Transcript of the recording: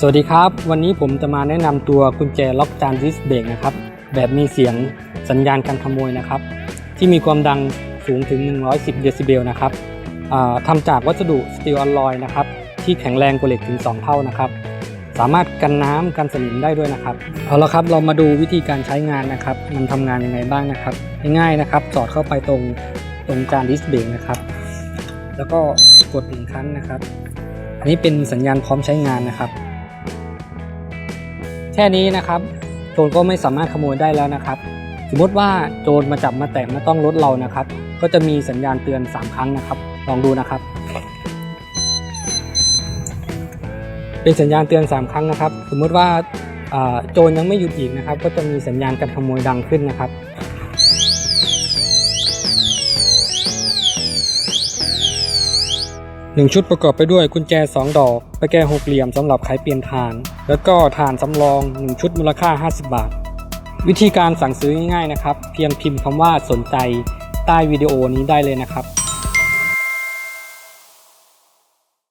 สวัสดีครับวันนี้ผมจะมาแนะนำตัวกุญแจล็อกจานดิสเบรกนะครับแบบมีเสียงสัญญาณการขโมยนะครับที่มีความดังสูงถึง110เดซิเบลนะครับทำจากวัสดุสตีลอลลอยนะครับที่แข็งแรงกว่าเหล็กถึง2เท่านะครับสามารถกันน้ำกันสนิมได้ด้วยนะครับเอาละครับเรามาดูวิธีการใช้งานนะครับมันทำงานยังไงบ้างนะครับง่ายๆนะครับสอดเข้าไปตรงจานดิสเบรกนะครับแล้วก็กด1ครั้งนะครับอันนี้เป็นสัญญาณพร้อมใช้งานนะครับแค่นี้นะครับโจรก็ไม่สามารถขโมยได้แล้วนะครับสมมติว่าโจรมาจับมาแตะมาต้องรถเรานะครับก็จะมีสัญญาณเตือน3ครั้งนะครับลองดูนะครับเป็นสัญญาณเตือน3ครั้งนะครับสมมติว่าโจรยังไม่หยุดอีกนะครับก็จะมีสัญญาณการขโมยดังขึ้นนะครับ1ชุดประกอบไปด้วยกุญแจ2ดอกตะแกรง6เหลี่ยมสำหรับไขเปลี่ยนถ่านแล้วก็ถ่านสำรอง1ชุดมูลค่า50 บาทวิธีการสั่งซื้อง่ายๆนะครับเพียงพิมพ์คำว่าสนใจใต้วิดีโอนี้ได้เลยนะครับ